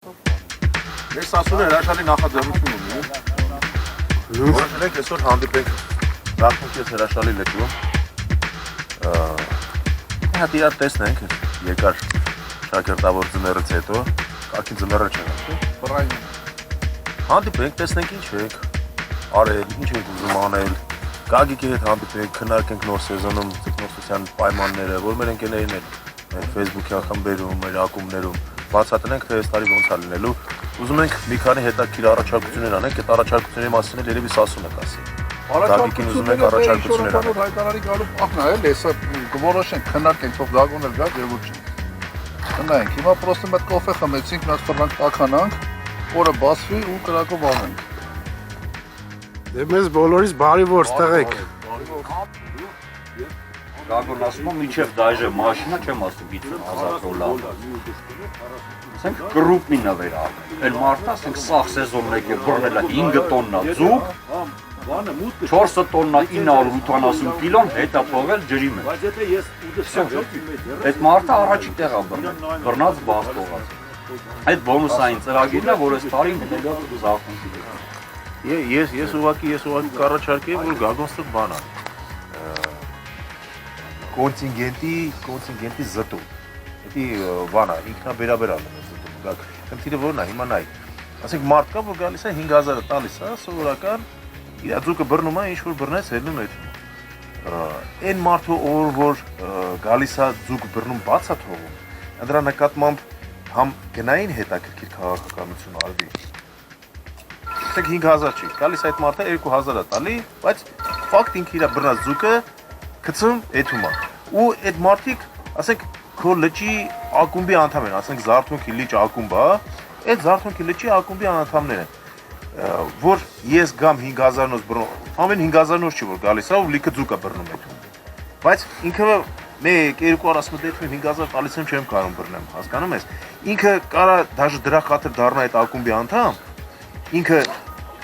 Ես ասում եմ հրաշալի նախաձեռնություն ունի։ Որոշենք այսօր հանդիպենք Զարտոնքի հրաշալի լճում։ Հատ իրար տեսնենք երկար շաքերտավոր ձմեռից հետո, կարգին ձմեռը չէ։ Հանդիպենք, տեսնենք ինչ եք արել, ինչ եք ուզում անել։ Գագիկի հետ հանդիպենք, քննարկենք նոր սեզոնում ձգնորսության պայմանները, որ մեր ընկերներին էլ մեր Facebook-յան խմբերում, մեր ակումբներում բացատրենք, թե այս տարի ոնց է լինելու։ Ուզում ենք մի քանի հետաքրքիր առաջարկություններ անենք, այդ առաջարկությունների մասին էլ երևի ասում եք ասի։ Գագիկին ուզում ենք առաջարկություններ անել։ Հայտարարի գալու փախն է, հեսա կորոշենք, քննարկենք, թող դագոն էլ գա, ջերմուր չի։ Քննայինք, հիմա պրոստը մեծ կոֆե խմեցինք, մեծ ֆրանկ տականանք, օրը բացվի ու կրակով անենք։ Դե մեզ բոլորից բարի որ ստեղեք։ Գագոն ասում եմ, մինչև դայժե մաշինա չեմ ասում $50,000։ Ասենք կրուպնին է վերալ։ Էլ մարդը ասենք սաղ սեզոնն եկել բռնել է 5 տոննա ձուկ, 4 տոննա 980 կիլոն հետ է թողել ջրի մեջ։ Այդ մարդը առաջի տեղ է բռնել, բռնած բաց թողած։ Այդ բոնուսային ծրագիրն է, որ այս տարի մտել է Զարտոնքի։ Ես ուղղակի կառաջարկեի, որ Գագոն ստեղ բան է։ Կոնտինգենտի զտում։ Դա բան է, ինքնաբերաբեր է զտում։ Խնդիրը որն է, հիմա նայ։ Ասենք մարդ կա, որ գալիս է 5,000-ը տալիս է, սովորական իր ձուկը բռնում է, ինչ որ բռնեց հելնում է։ Այն մարդը, որ գալիս է ձուկ բռնում բաց է թողում, դրա նկատմամբ համ գնային հետաքրքիր քաղաքականություն արվի։ Ասենք 5,000 չի, գալիս այդ մարդը 2,000-ը տալի, բայց ֆակտ ինքը իր բռնած ձուկը գցում էթում է։ Ու այդ մարդիկ, ասենք քո լճի ակումբի անդամ են, ասենք Զարտոնքի լճ ակումբը, այդ Զարտոնքի լճի ակումբի անդամներ են, որ ես գամ 5,000-նոց բռնում, ամեն 5,000-նոց չի որ գալիս է ու լիքը ձուկ է բռնում էթում։ Բայց ինքը 1-2 ասում է դեպքում 5,000 տալիս եմ չեմ կարող բռնեմ, հասկանում ես։ Ինքը կարա դաժե դրա խաթր դառնա այդ ակումբի անդամ, ինքը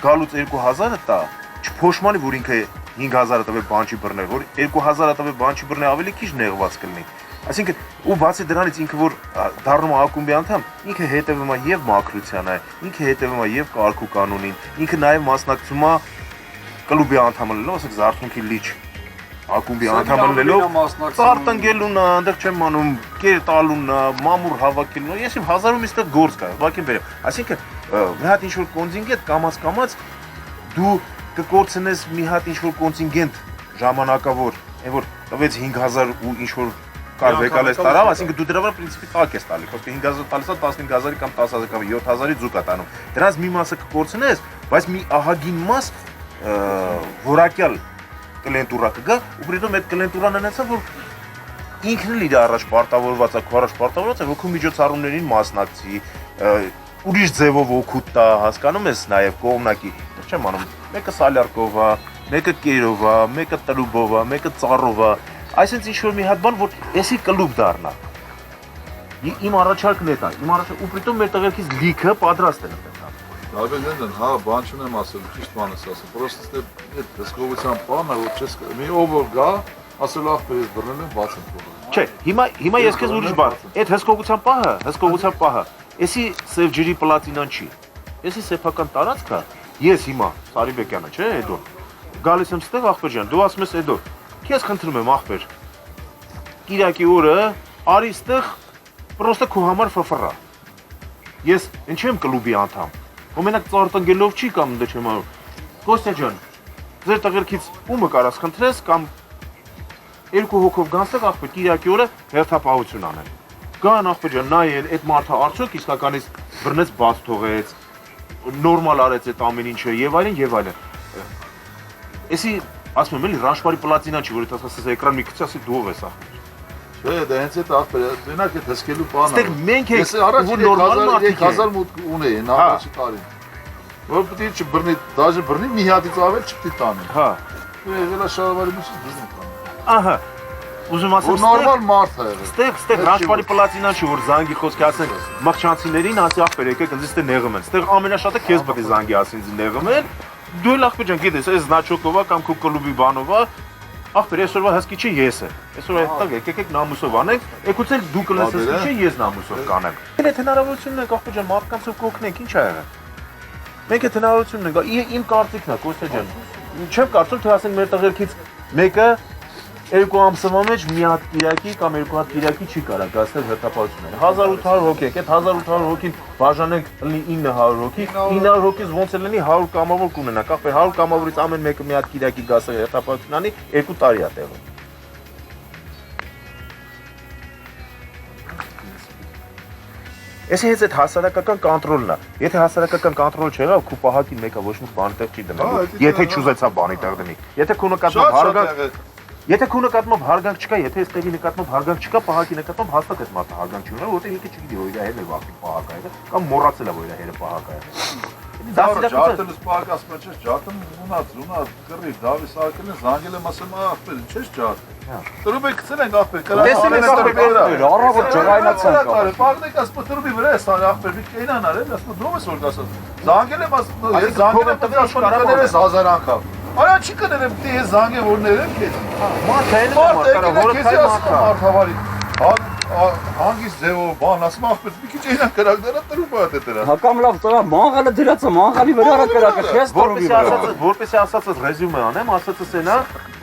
գալուց 2,000-ը տա, չփոշմանի որ ինքը 5,000-ը տվե բան չի բռնել, որ 2,000-ը տվե բան չի բռնել, ավելի քիչ նեղված կլինի։ Այսինքն, ու բացի դրանից ինքը որ դառնում է ակումբի անդամ, ինքը հետևում է եւ մաքրությանը, ինքը հետևում է եւ կարգու կանոնին, ինքը նաեւ մասնակցում է կլուբի անդամ լինելով, ասենք Զարտոնքի լիճ ակումբի անդամ լինելով, ծարտնգելուն է, այնտեղ չեմ անում, կեր տալուն է, մամուր հավաքելուն է, ես իմ 1000-ում իստեղ գործ կա, ուղղակի բերեմ։ Այսինքն, մի հատ ինչ որ կոնտինգենտ կամաց դու կկորցնես մի հատ ինչ որ կոնտինգենտ ժամանակավոր, այն որ տվեց 5,000 ու ինչ որ կար վեկալես տարավ, այսինքն դու դրա վրա պրինցիպի տակ ես տալի, խոսքը 5,000 տալիս է 15,000-ի կամ 10,000 կամ 7,000-ի ձուկ է տանում։ Դրանց մի մասը կկորցնես, բայց մի ահագին մաս որակյալ կլենտուրա կգա, ու պրիտոմ այդ կլենտուրան անեցա, որ ինքն էլ իր առաջ պարտավորված է, քո առաջ պարտավորված է, որ քո միջոցառումներին մասնակցի, ուրիշ ձևով օգուտ տա, հասկանում ես նաև կողմնակի, չեմ անում, մեկը սալյարկով է, մեկը կերով է, մեկը տրուբով է, մեկը ծառով է, այսինքն ինչ-որ մի հատ բան, որ էսի կլուբ դառնա։ Իմ առաջարկն է դա, ու պրիտոմ մեր տղերքից լիքը պատրաստ են այդտեղ։ Դավենդեն, հա, բան չունեմ ասել, ճիշտ բան ես ասում, պրոստը այդ հսկողության բանը, որ չես մի ով որ գա, ասել ախպեր ես բռնել եմ, բաց եմ թողել։ Չէ, հիմա ես քեզ ուրիշ բան, այդ հսկողության պահը, էսի սև ջրի պլատինան չի, էսի սեփական տարածք է, ես հիմա, Սարիբեկյանը, չէ, Էդոն, գալիս եմ ստեղ ախպեր ջան, դու ասում ես Էդոն, քեզ խնդրում եմ ախպեր, կիրակի օրը, արի ստեղ, պրոստը քո համար ֆֆռա, ես ինչ եմ կլուբի անդամ, ոմենակ ծարտնգելով չի կամ դե չեմ անում, Կոստյա ջան, ձեր տղերքից ումը կարաս խնդրես կամ 2 հոգով գանստեղ ախպեր, կիրակի օրը հերթապահություն անեն, գան ախպեր ջան, նայեն, այդ մարդը արդյոք իսկականից բռնեց բաց թողեց, նորմալ արեց այդ ամեն ինչը եւ այլն։ Էսի ասում եմ էլի ռաշվարի պլատինա չի, որ եթե ասես էկրան մի քիչ ասի դու ով ես ախպեր։ Չէ, դա հենց այդ ախպերը, դենակ այդ հսկելու բանը։ Ստեղ մենք ենք, որ նորմալ մարդիկ են։ 1000 մուտք ունեին առաջի տարին։ Որ պետք է չբռնի, դաժե բռնի մի հատից ավել չպետք է տանի։ Հա։ Ու եղել է շարավարի միջից բռնի տանի։ Ահա։ Ուզում ասեմ, նորմալ մարդ է եղել։ Ստեղ ռաշվարի պլատինա չի, որ զանգի խոսքի ասենք մղճանցիներին, ասի ախպեր եկեք ինձ ստե նեղում են։ Ստեղ ամենաշատը քեզ պետք է զանգի ասի ինձ նեղում են։ Դու էլ ախպեր ջան, գիտես, այս զնաչոկովա կամ քո կլուբի բանովա ախպեր, այսօրվա հսկիչը ես եմ։ Այսօր այդտեղ եկեք նամուսով անենք, եկուց էլ դուք լես հսկիչը ես նամուսով կանեմ։ Այդ հնարավորությունն է, ախպեր ջան, մարդկանցով կօգնենք, ինչ ա եղել։ Մենք այդ հնարավորությունն ենք, իմ կարծիքն է, Կոստա ջան։ Չեմ կարծում, թե ասենք մեր տղերքից մեկը երկու ամսվա մեջ մի հատ կիրակի կամ երկու հատ կիրակի չի կարող գացնել հերթապահությունները։ 1800 հոգի եք, այդ 1800 հոգին բաժանենք լինի 900 հոգի, 900 հոգից ոնց է լինի 100 կամավոր կունենանք, ախպեր 100 կամավորից ամեն մեկը մի հատ կիրակի գասը հերթապահություն անի, 2 տարի է տևում։ Այսինքն այդ հասարակական կոնտրոլն է։ Եթե հասարակական կոնտրոլ չեղավ, քո պահակին մեկը ոչ մի բան տեղ չի դնելու։ Եթե չուզեցա բանի տեղ դնի։ Եթե քո նկատմամբ հարգանք Եթե քո նկատմամբ հարգանք չկա, եթե այստեղի նկատմամբ հարգանք չկա, պահակի նկատմամբ հաստատ այդ մարդը հարգանք չի ունենա, որտեղ ինքը չգիտի, որ իր հետը վախի պահակ է, կամ մոռացել է, որ իր հետը պահակ է։ Ջարդելուց պահակ ասում է, չես ջարդում, ունած, կռի, դավի սարկել են, զանգել եմ ասեմ, ախպեր, չես ջարդել։ Տրուբի գցել ենք ախպեր, կրակ առավոտ ջղայնացանք։ Պահնեք ասում տրուբի վրա է ստան ախպեր, մի կենան արել, ասում դու ես որ կասած։ Զանգել եմ ասում, ես զանգել եմ տվյալ աշխատանքներս 1000 անգամ։ Արա չի կներեմ, դե ես զանգեմ որ ներեմ քեզ։ Մարդավարի։ Հանգիս ձևով բան ասում ախպեր, մի քիչ այնա կրակները տրուբա է դրա։ Հակամ լավ տղա, մաղալը դրած է, մաղալի վրա կրակը, քեզ տրուբի վրա։ Որպեսի ասածս ռեզյումե անեմ, ասածս էնա,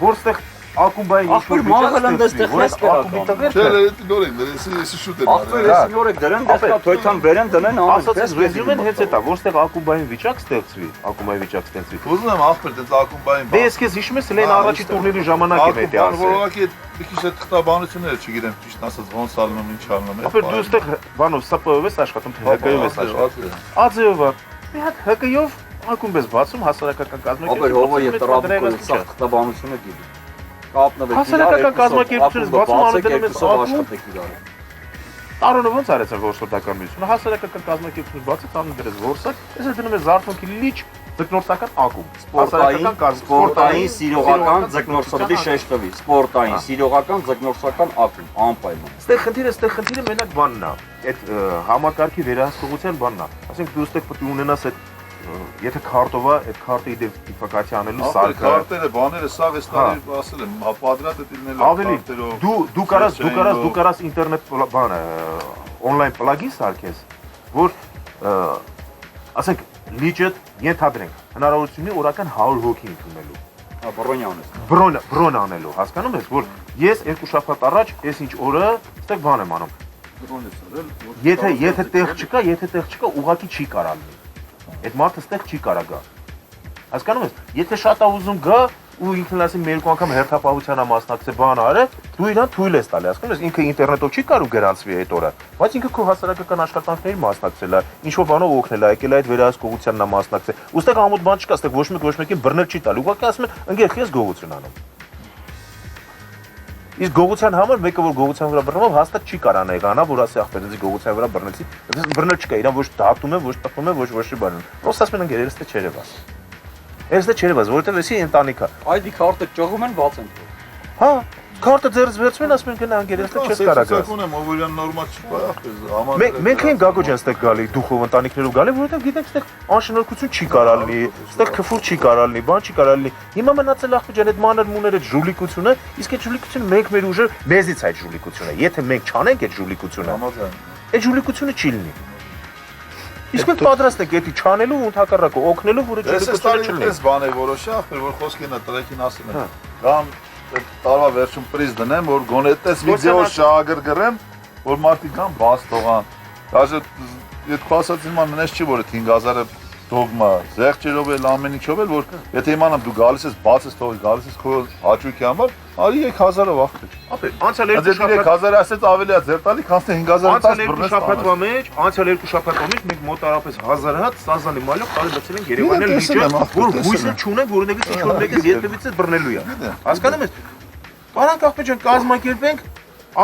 որ ստեղ ակումբային ախպեր մաղալն դեստեղ քեզ կրակը։ Չէ, նոր են, ես շուտ եմ։ Ախպեր ես նոր եք դրեն, դեսկա թոյթան բերեն դնեն անեն։ Ասածս ռեզյումեն հենց էտա, որ ստեղ ակումբային վիճակ ստեղծվի, ակումբային վիճակ ստեղծվի։ Ուզում եմ ախպեր դες ակումբային բան։ Դե ես քեզ հիշում ես լեն առաջի տուրնիրի ժամանակ եմ էդի ասել։ Որովհետեւ մի քիչ այդ խտաբանությունները չգիտեմ, ճիշտ ասած ոնց ալնում, ինչ ալնում է։ Ախպեր դու ստեղ բանով ՍՊ-ով ես աշխատում, թե ՀԿ-ով ես աշխատում։ Ածեովա։ Մի հատ ՀԿ-ով ակումբ ես բացում հասարակական կազմակերպություն։ Ախպեր հողը եւ տրաբուկը սա խտաբանությունը գիտի։ Կապնվեք։ Հասարակական կազմակերպությունից բացում անում դնում ես ակումբ։ աշխատեք իրար։ Տարոնը ոնց արեց որսորդական միությունը, հասարակական կազմակերպությունից բացից անում դրեց որսակ, ես դնում եմ Զարտոնքի լիճ ձկնորսական ակումբ, սպորտային սիրողական ձկնորսորդի շեշտվի, սպորտային սիրողական ձկնորսական ակումբ, անպայման։ Ստեղ խնդիրը մենակ բանն է, այդ համակարգի վերահսկողության բանն է։ Ասենք դու ստեղ պետք է ունենաս այդ եթե քարտով է, այդ քարտը իդենտիֆիկացիա անելու սարքը։ Քարտերը, բաները սաղ էս տարի ասել եմ, պատրաստ է դինելու քարտերով։ Դու կարաս ինտերնետ բանը on-line plugin սարքես, որ ասենք լիճը ենթադրենք, հնարավորություն ունի օրական 100 հոգի ընդունելու։ Բրոն անելու, հասկանում ես, որ ես երկու շաբաթ առաջ ես ինչ օրը ստեղ բան եմ անում։ Եթե տեղ չկա, ուղղակի չի կարա լինի։ Այդ մարդը ստեղ չի կարա գա։ Հասկանում ես, եթե շատ է ուզում գա ու ինքն ասի մի երկու անգամ հերթապահության է մասնակցել բան արել, դու իրան թույլ ես տալի, հասկանում ես, ինքը ինտերնետով չի կարող գրանցվի այդ օրը, բայց ինքը քո հասարակական աշխատանքների մասնակցել է, ինչ-որ բանով օգնել է, եկել է այդ վերահսկողությանն է մասնակցել։ Ոստեղ ամոթ բան չկա, ստեղ ոչ մեկին բռնել չի տալի, ուղղակի ասում են, ընկեր, ես գողություն անում։ Իսկ գողության համար մեկը որ գողության վրա բռնով հաստատ չի կարա եղանա, որ ասի ախպեր, ինձ գողության վրա բռնեցի, բռնել չկա, իրան ոչ դատում է, ոչ տպում է, ոչ բան։ Պրոստը ասում են ընկեր, երեստե չերևաս։ Երեստե չերևաս, որովհետև էսի ընտանիք է։ Այդ քարտը ճողում են բաց են։ Հա, քարտը ձեռս վերցնում են, ասում են գնա ընկեր, երեստե չես կարա գաս։ Ունեմ, ովորյան նորմալ չկա, ախպեր, Մենք են Գագո ջան ստեղ գալի, դուխով ընտանիքներով գալի, որովհետև գիտենք ստեղ անշնորհքություն չի կարա լինի, ստեղ քֆուր չի կարա լինի, բան չի կարա լինի։ Հիմա մնացել ախպեր ջան այդ մանր մուներ այդ ժուլիկությունը, իսկ այդ ժուլիկությունը մենք մեր ուժը մեզից այդ ժուլիկությունը։ Եթե մենք չանենք այդ ժուլիկությունը, այդ ժուլիկությունը չի լինի։ Իսկ մենք պատրաստ ենք էդի չանելու ու ընդհակառակը օգնելու, որ այդ ժուլիկությունը չլինի։ Ես բան է որոշի ախպեր, որ խոսքին է տղեկին ասում են։ Կամ տարվա վերջում պրիզ դնեմ, որ գոնե այդպես վիդեո շահագրգռեմ, որ մարդիկ կան բաց թողան։ Դաժե այդ խոսած իման նես չի, որ այդ 5000-ը դոգմա, զեղչերով էլ ամեն ինչով էլ, որ եթե իմանամ դու գալիս ես, բաց ես թողի, գալիս ես քո հաճույքի համար, արի 3000-ով ախպեր։ Ապեր, անցյալ 2 շաբաթ 3000 ասեց ավելի է ձեր տալի, քան թե 5000-ը անցյալ 2 շաբաթվա մեջ մենք մոտարապես 1000 հատ սազանի մալյող տարի լցել են Երևանել լիճը, որ հույսը չունենք, որոնից ինչ-որ մեկը երբևիցե բռնելու է։ Հասկանում ես։ Բարանք ախպեր ջան, կազմակերպենք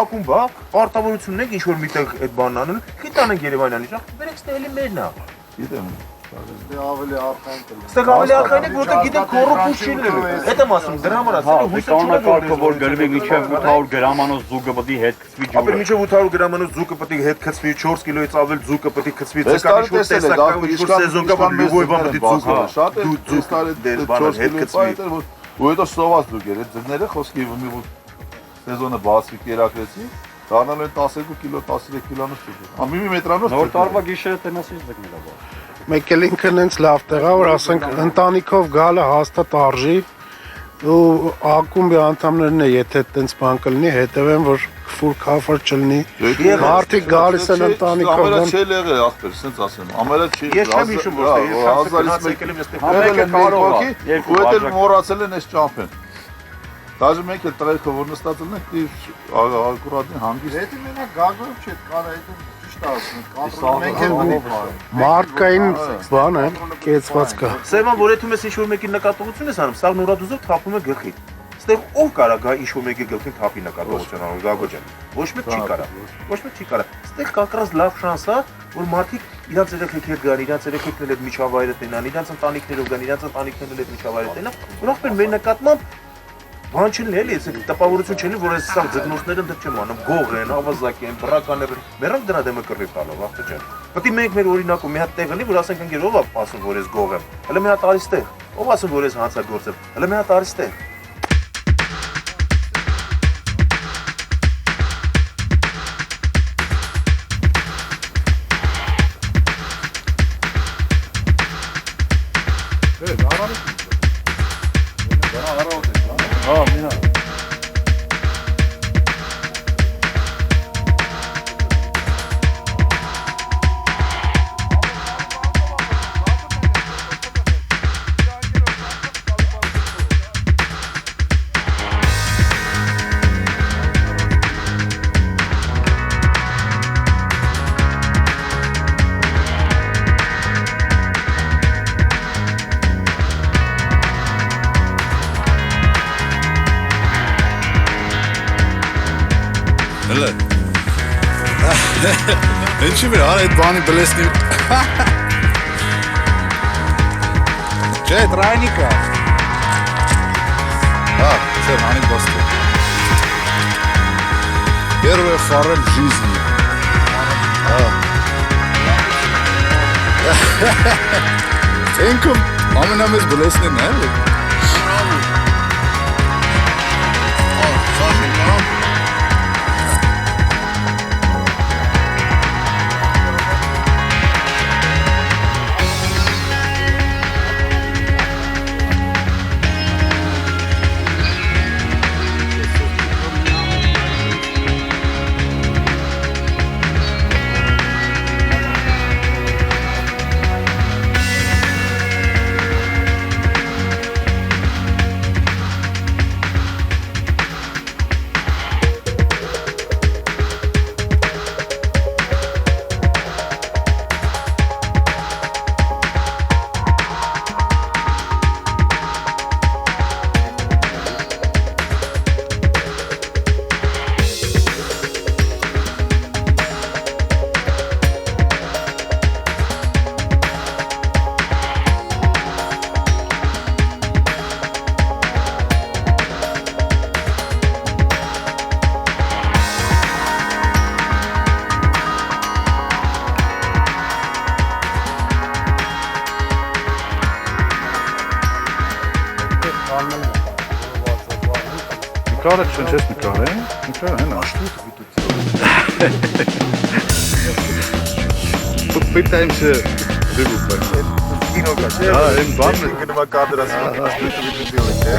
ակումբ, պարտավորություն ունենք ինչ-որ միտեղ այդ բանն անելու, խիտանենք Երևանյան լիճը, բերեք ստեղ էլի մերն է։ Գիտեմ։ Ավելի արխային կլինի։ Ստեղ ավելի արխային է, որտեղ գիտենք կոռուպցիա չի լինելու։ Այդ եմ ասում, դրա համար ասել հույսը չունենք, որ գլվի միջև 800 գրամանոց զուգը պետք է հետ գցվի ջուրը։ Ապեր միջև 800 գրամանոց զուգը պետք է հետ գցվի, 4 կիլոից ավել զուգը պետք է գցվի, ցկանի շուտ տեսական ինչ-որ սեզոնկա որ լյուբոյ բան պետք է զուգը։ Շատ է, դու տարի դեր բանը հետ գցվի։ ու հետո սոված դուք էր, այդ ձկները խոսքի մի սեզոնը բացվի կերակրեցի, դառնալու են 12 կիլո, 13 կիլոնոց չուր։ Ամի մետրանոց Նոր տարվա գիշերը տենասից ձգնելա բա։ Մեկ էլ ինքն հենց լավ տեղ է, որ ասենք ընտանիքով գալը հաստատ արժի ու ակումբի անդամներն է, եթե այդպես բան կլինի, հետևեն, որ քֆուր քաֆր չլինի։ Մարդիկ գալիս են ընտանիքով։ Ամենը չէլ եղել ախպեր, ասենց ասեմ։ Ամենը չի։ Ես չեմ հիշում, որ հազարից մեկ եկել են մեկ հոգի, ու հետ էլ մոռացել են այս ճամփեն։ Դաժե մեկ էլ տղերքը որ նստած են, ակուրատնի հանգիստ։ Եթե մենակ գագով չէ, կարա այդ ճիշտ ասում, կադրոն մենք էլ ունենք։ Մարդկային բան է, կեցված կա։ Սևան, որ եթե մեզ ինչ-որ մեկի նկատողություն ես անում, սա նորադուզով թափում է գլխի։ Ստեղ ով կարա գա ինչ-որ մեկի գլխին թափի նկատողություն անում, Գագոջան։ Ոչ մեկ չի կարա։ Ոչ մեկ չի կարա։ Ստեղ կակրած լավ շանս է, որ մարդիկ իրանց երեխեքներ գան, իրանց երեխեքներ այդ միջավայրը տենան, իրանց ընտանիքներով գան, իրանց ընտանիքներն այդ միջավայրը տենան։ Որ ախպեր մեր նկատմամբ բան չլինի էլի, այսինք տպավորություն չլինի, որ այս սա ձգնոցները դեռ չեմ անում, գող են, ավազակ են, բռականներ են, մեռանք դրա դեմը կռիվ տալով, ախպեր ջան։ Պետք է մենք մեր օրինակում մի հատ տեղ լինի, որ ասենք ընկեր ով է ասում, որ ես գող եմ, հələ մի հատ արի ստեղ, ով ասում, որ ես հանցագործ եմ, հələ մի հատ արի ստեղ։ Ինչի՞ վրա այդ բանի բլեսնի։ Չէ, тройника։ Всё, они просто. Первая форель в жизни. Энком, ամենամեծ բլեսնին է, էլի։ Նկարը չես նկարը, նկարը հենա։ Պытаемся выбухать. Кино как? Да, им бамбы. Кино кадра смотрит, что это вы делаете?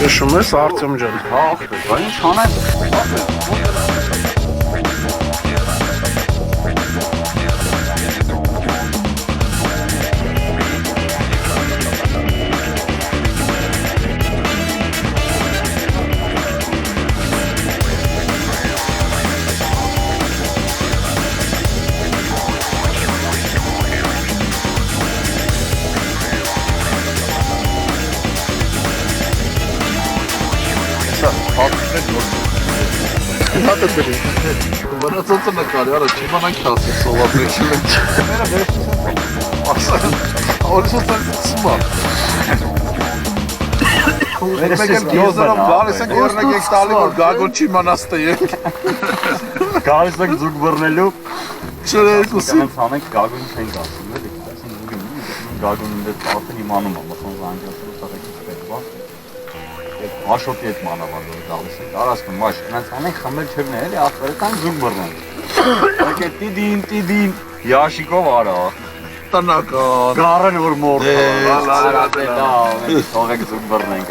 Շշում ես Արտյոմ ջան։ Հա, բա ինչ անեմ։ Հատը դրի։ Բանացածը նկարի, արա չիմանանք ասի սովապ եկել են։ Ասա, օրիսոց են սմա։ Մեկ էլ գյուզերով գալիս են երնեք եք տալի, որ գագոն չի մանաս տեյեք։ Գալիս եք ձուկ բռնելու։ Չերերկուսի։ Կանց անենք գագուն չեն գասում, էլի։ Գագունին դե ծախեն իմանում եմ, ասում զանգասը սարեկից պետք է։ Աշոտի հետ մանավանդ գալիս է։ Արասկը մաշ, կանց անենք խմել չերն է, էլի, ախորը կան ձուկ բռնեն։ Եկե տիդին, Յաշիկով արա։ Տնական։ Գարեն որ մորդ։ Լալալալա։ Թողեք ձուկ բռնենք։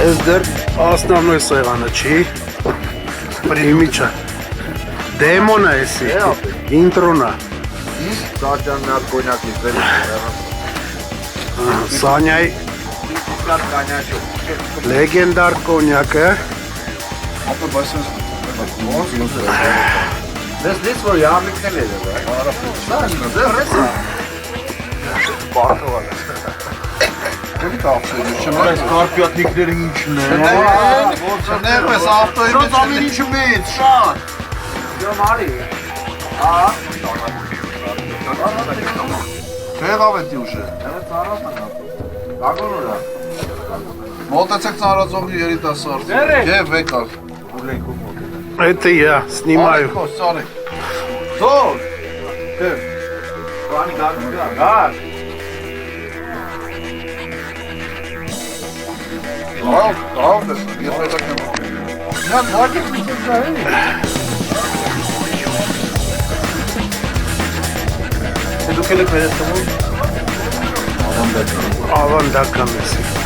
Այս դեռ основной սեղանը չի, պրիմիչը, դեմոնը էսի, ինտրոնը, Սարջան մի հատ կոնյակ իզել Սանյայի լեգենդար կոնյակը, Ապա բայսես Դες որ յամիկնել է դե ռեսա Բարտովան Դեպի կապսել չնայ Այս կարպյատնիկները ինչն է։ Ներպես ավտոյի մեջ ամեն ինչը մեծ, շատ։ Յո մարի Չեղավ էդի ուժը Գագոնուրա Մոտեցեք ծանրացողի երիտասարդ Եվ եկալ это я снимаю. Սարեք Զոր Բանի գագոնուրա գար Ավ դես ես պետք եմ Նան վարկեք մի ծրահի Դուք եք վերցնում։ Ավանդական էսի։